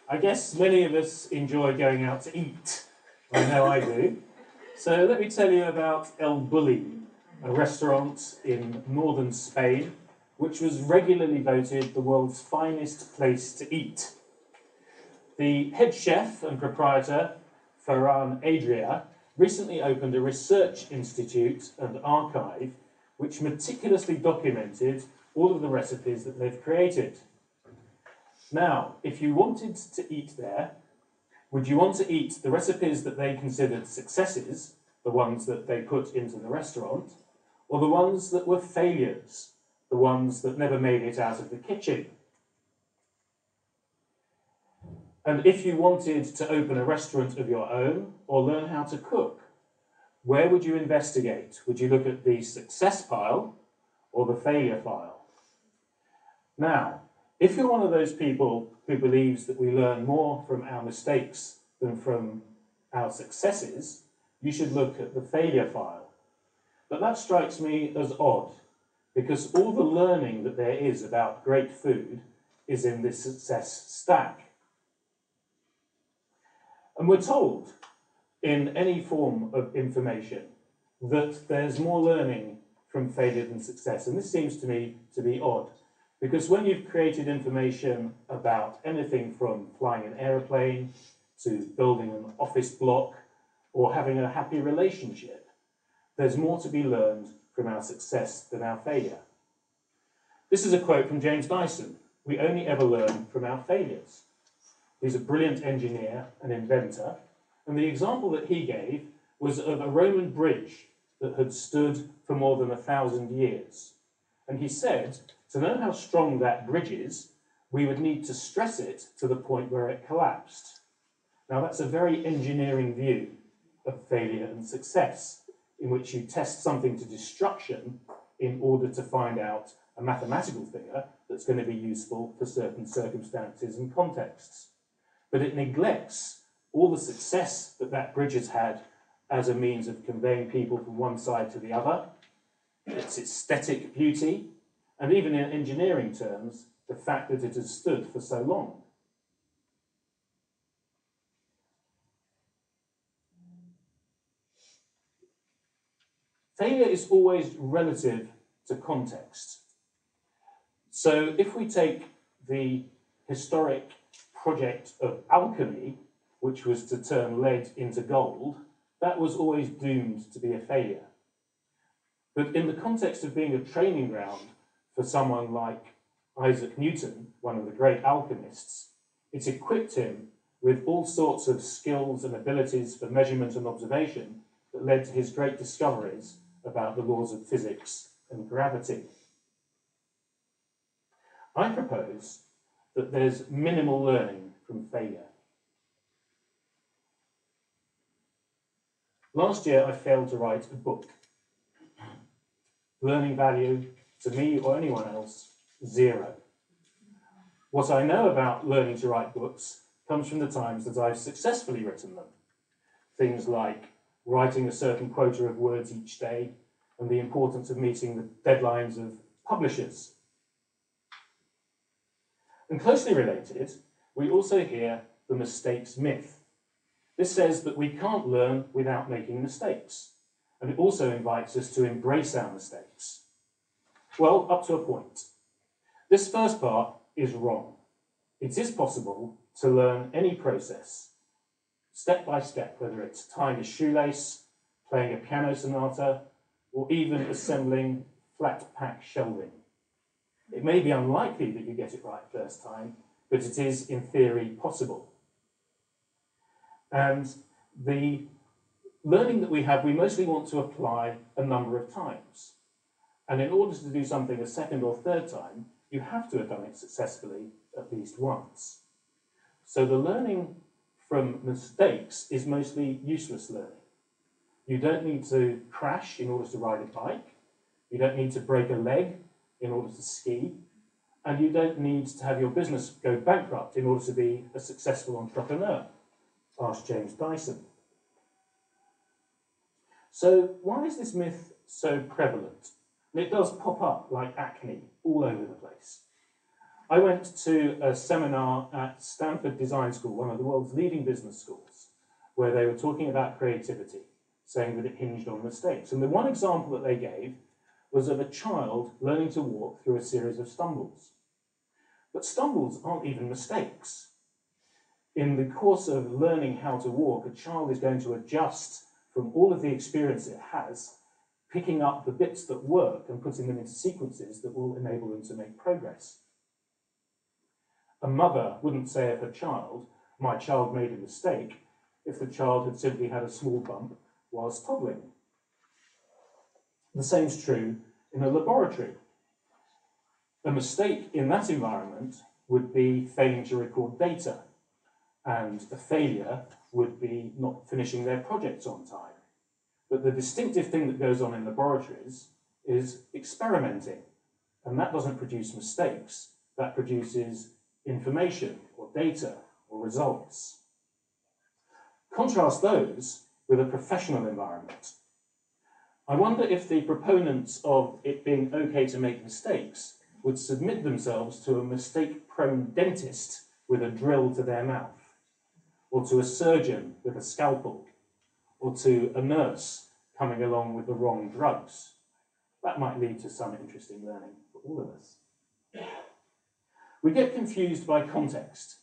I guess many of us enjoy going out to eat. I know I do. So let me tell you about El Bulli, a restaurant in northern Spain, which was regularly voted the world's finest place to eat. The head chef and proprietor, Ferran Adrià, recently opened a research institute and archive which meticulously documented all of the recipes that they've created. Now, if you wanted to eat there, would you want to eat the recipes that they considered successes, the ones that they put into the restaurant, or the ones that were failures, the ones that never made it out of the kitchen? And if you wanted to open a restaurant of your own or learn how to cook, where would you investigate? Would you look at the success pile or the failure file? Now, if you're one of those people who believes that we learn more from our mistakes than from our successes, you should look at the failure file. But that strikes me as odd, because all the learning that there is about great food is in this success stack. And we're told in any form of information that there's more learning from failure than success. And this seems to me to be odd, because when you've created information about anything from flying an aeroplane to building an office block or having a happy relationship, there's more to be learned from our success than our failure. This is a quote from James Dyson: "We only ever learn from our failures." He's a brilliant engineer and inventor, and the example that he gave was of a Roman bridge that had stood for more than 1,000 years. And he said, to know how strong that bridge is, we would need to stress it to the point where it collapsed. Now that's a very engineering view of failure and success, in which you test something to destruction in order to find out a mathematical figure that's going to be useful for certain circumstances and contexts. But it neglects all the success that that bridge has had as a means of conveying people from one side to the other, its aesthetic beauty, and even in engineering terms, the fact that it has stood for so long. Failure is always relative to context. So if we take the historic project of alchemy, which was to turn lead into gold, that was always doomed to be a failure. But in the context of being a training ground for someone like Isaac Newton, one of the great alchemists, it equipped him with all sorts of skills and abilities for measurement and observation that led to his great discoveries about the laws of physics and gravity. I propose that there's minimal learning from failure. Last year, I failed to write a book. Learning value to me or anyone else, 0. What I know about learning to write books comes from the times that I've successfully written them. Things like writing a certain quota of words each day and the importance of meeting the deadlines of publishers. And closely related, we also hear the mistakes myth. This says that we can't learn without making mistakes, and it also invites us to embrace our mistakes. Well, up to a point. This first part is wrong. It is possible to learn any process, step by step, whether it's tying a shoelace, playing a piano sonata, or even assembling flat pack shelving. It may be unlikely that you get it right first time, but it is, in theory, possible. And the learning that we have, we mostly want to apply a number of times. And in order to do something a second or third time, you have to have done it successfully at least once. So the learning from mistakes is mostly useless learning. You don't need to crash in order to ride a bike. You don't need to break a leg in order to ski. And you don't need to have your business go bankrupt in order to be a successful entrepreneur. Ask James Dyson. So why is this myth so prevalent? And it does pop up like acne all over the place. I went to a seminar at Stanford Design School, one of the world's leading business schools, where they were talking about creativity, saying that it hinged on mistakes. And the one example that they gave was of a child learning to walk through a series of stumbles. But stumbles aren't even mistakes. In the course of learning how to walk, a child is going to adjust from all of the experience it has, picking up the bits that work and putting them into sequences that will enable them to make progress. A mother wouldn't say of her child, "My child made a mistake," if the child had simply had a small bump whilst toddling. The same is true in a laboratory. A mistake in that environment would be failing to record data, and a failure would be not finishing their projects on time. But the distinctive thing that goes on in laboratories is experimenting, and that doesn't produce mistakes, that produces information or data or results. Contrast those with a professional environment. I wonder if the proponents of it being okay to make mistakes would submit themselves to a mistake-prone dentist with a drill to their mouth, or to a surgeon with a scalpel, or to a nurse coming along with the wrong drugs. That might lead to some interesting learning for all of us. We get confused by context.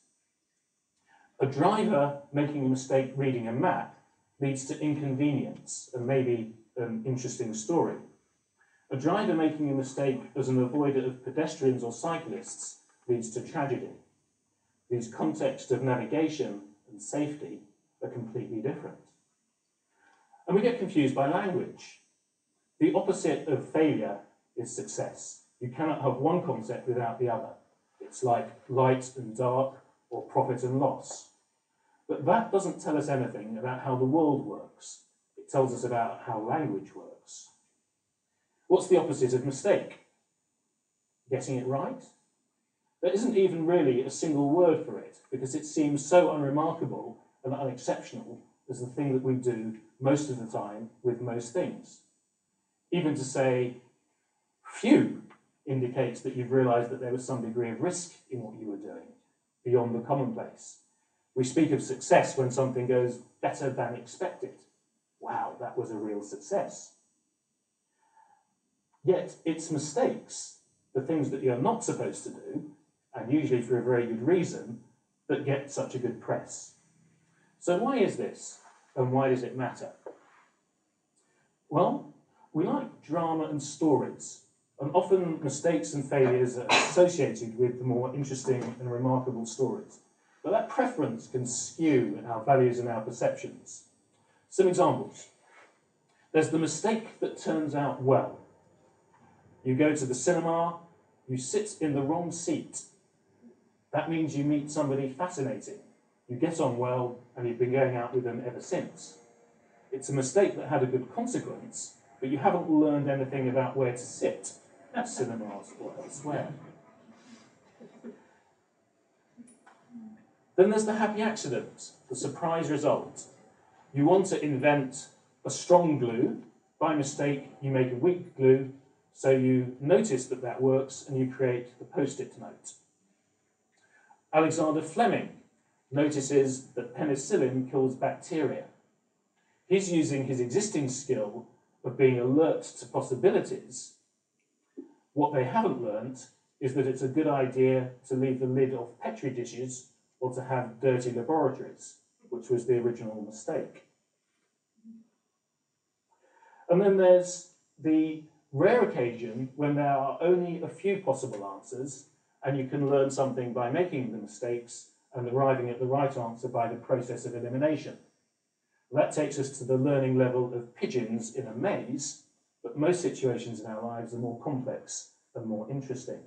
A driver making a mistake reading a map leads to inconvenience and maybe an interesting story. A driver making a mistake as an avoider of pedestrians or cyclists leads to tragedy. These contexts of navigation and safety are completely different. And we get confused by language. The opposite of failure is success. You cannot have one concept without the other. It's like light and dark or profit and loss. But that doesn't tell us anything about how the world works. It tells us about how language works. What's the opposite of mistake? Getting it right? There isn't even really a single word for it, because it seems so unremarkable and unexceptional as the thing that we do most of the time with most things. Even to say, phew, indicates that you've realised that there was some degree of risk in what you were doing, beyond the commonplace. We speak of success when something goes better than expected. Wow, that was a real success. Yet it's mistakes, the things that you're not supposed to do, and usually for a very good reason, that get such a good press. So why is this, and why does it matter? Well, we like drama and stories, and often mistakes and failures are associated with the more interesting and remarkable stories. But that preference can skew our values and our perceptions. Some examples. There's the mistake that turns out well. You go to the cinema, you sit in the wrong seat. That means you meet somebody fascinating. You get on well, and you've been going out with them ever since. It's a mistake that had a good consequence, but you haven't learned anything about where to sit at cinemas or elsewhere. Then there's the happy accident, the surprise result. You want to invent a strong glue. By mistake, you make a weak glue, so you notice that that works and you create the post-it note. Alexander Fleming notices that penicillin kills bacteria. He's using his existing skill of being alert to possibilities. What they haven't learnt is that it's a good idea to leave the lid off Petri dishes or to have dirty laboratories, which was the original mistake. And then there's the rare occasion when there are only a few possible answers and you can learn something by making the mistakes and arriving at the right answer by the process of elimination. That takes us to the learning level of pigeons in a maze, but most situations in our lives are more complex and more interesting.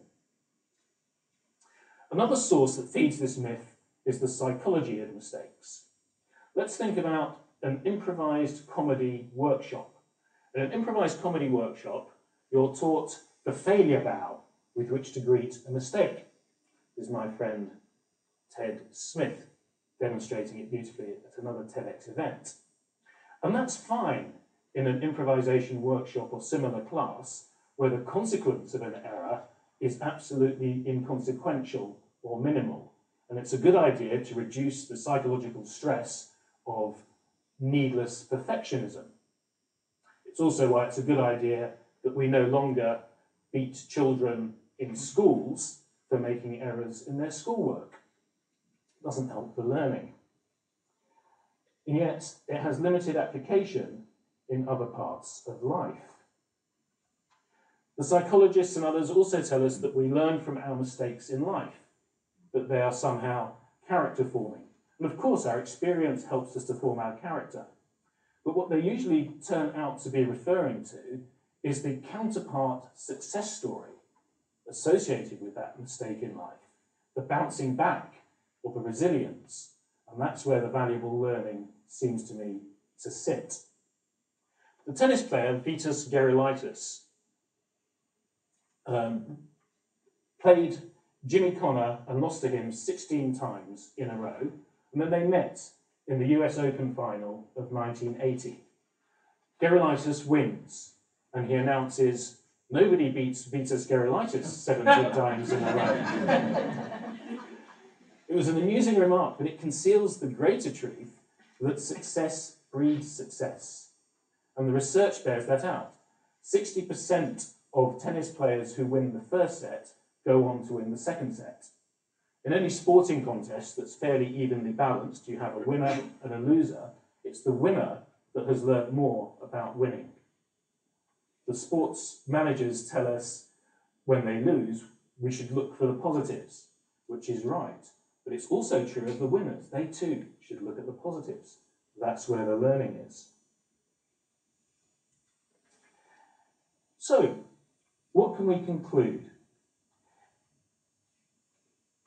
Another source that feeds this myth is the psychology of mistakes. Let's think about an improvised comedy workshop. In an improvised comedy workshop, you're taught the failure bow with which to greet a mistake. This is my friend Ted Smith demonstrating it beautifully at another TEDx event. And that's fine in an improvisation workshop or similar class where the consequence of an error is absolutely inconsequential or minimal. And it's a good idea to reduce the psychological stress of needless perfectionism. It's also why it's a good idea that we no longer beat children in schools for making errors in their schoolwork. It doesn't help the learning. And yet, it has limited application in other parts of life. The psychologists and others also tell us that we learn from our mistakes in life, that they are somehow character forming. And of course, our experience helps us to form our character. But what they usually turn out to be referring to is the counterpart success story associated with that mistake in life, the bouncing back or the resilience. And that's where the valuable learning seems to me to sit. The tennis player Vitas Gerulaitis played Jimmy Connor and lost to him 16 times in a row, and then they met in the US Open final of 1980. Gerulaitis wins, and he announces, "Nobody beats Vitas Gerulaitis 17 times in a row." It was an amusing remark, but it conceals the greater truth that success breeds success. And the research bears that out. 60% of tennis players who win the first set go on to win the second set. In any sporting contest that's fairly evenly balanced, you have a winner and a loser. It's the winner that has learnt more about winning. The sports managers tell us when they lose, we should look for the positives, which is right. But it's also true of the winners. They too should look at the positives. That's where the learning is. So, what can we conclude?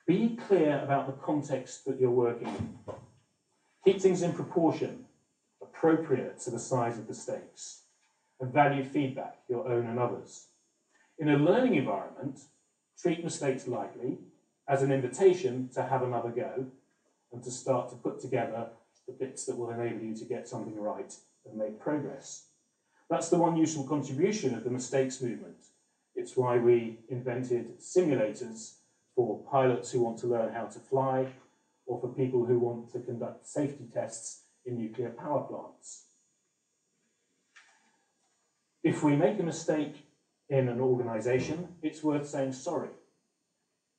Be clear about the context that you're working in. Keep things in proportion, appropriate to the size of the stakes, and value feedback, your own and others. In a learning environment, treat mistakes lightly as an invitation to have another go and to start to put together the bits that will enable you to get something right and make progress. That's the one useful contribution of the mistakes movement. It's why we invented simulators for pilots who want to learn how to fly, or for people who want to conduct safety tests in nuclear power plants. If we make a mistake in an organisation, it's worth saying sorry.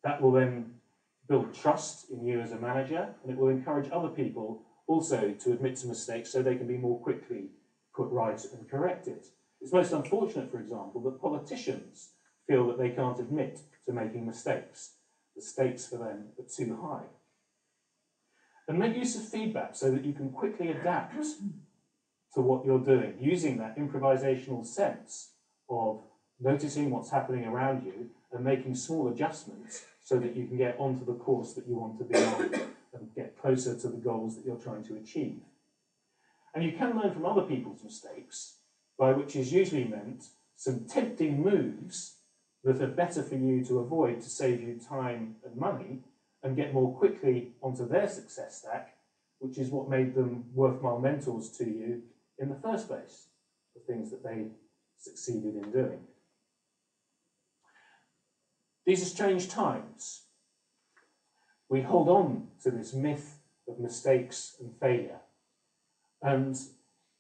That will then build trust in you as a manager, and it will encourage other people also to admit to mistakes so they can be more quickly put right and corrected. It's most unfortunate, for example, that politicians feel that they can't admit to making mistakes. The stakes for them are too high. And make use of feedback so that you can quickly adapt to what you're doing, using that improvisational sense of noticing what's happening around you and making small adjustments so that you can get onto the course that you want to be on and get closer to the goals that you're trying to achieve. And you can learn from other people's mistakes, by which is usually meant some tempting moves that are better for you to avoid to save you time and money and get more quickly onto their success stack, which is what made them worthwhile mentors to you in the first place, the things that they succeeded in doing. These are strange times. We hold on to this myth of mistakes and failure, and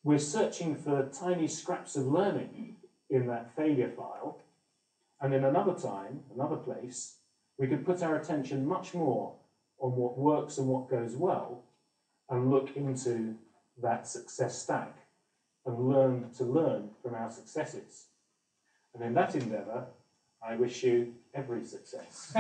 we're searching for tiny scraps of learning in that failure file, and in another time, another place, we could put our attention much more on what works and what goes well, and look into that success stack, and learn from our successes. And in that endeavour, I wish you every success.